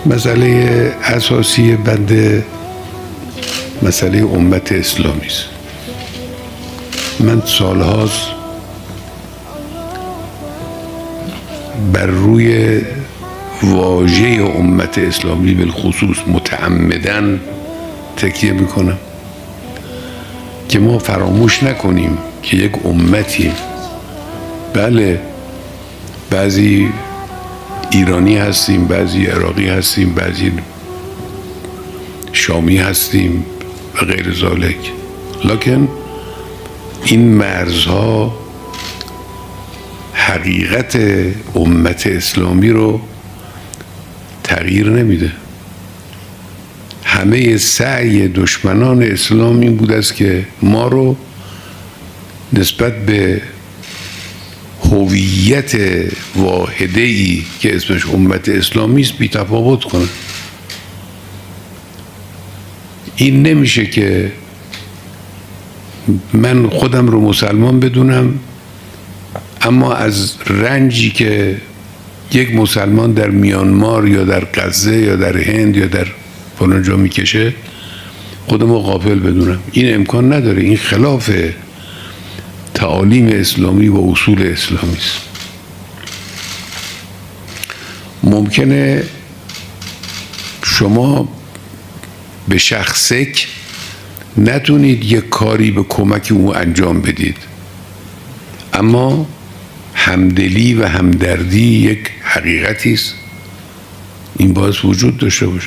مسئله اساسی بنده مسئله امت اسلامی است. من سالهاست بر روی واژه امت اسلامی بالخصوص متعمداً تکیه میکنم که ما فراموش نکنیم که یک امتیم. بله، بعضی ایرانی هستیم، بعضی عراقی هستیم، بعضی شامی هستیم و غیر ذالک، لکن این مرزها حقیقت امت اسلامی رو تغییر نمیده. همه سعی دشمنان اسلام این بود است که ما رو نسبت به هویت واحده‌ای که اسمش امت اسلامی است بی‌تفاوت کنه. این نمیشه که من خودم رو مسلمان بدونم اما از رنجی که یک مسلمان در میانمار یا در غزه یا در هند یا در فلان جا میکشه خودم رو غافل بدونم. این امکان نداره. این خلاف تعالیم اسلامی و اصول اسلامی است. ممکنه شما به شخصک نتونید یک کاری به کمک او انجام بدید، اما همدلی و همدردی یک حقیقتی است. این باید وجود داشته باشه.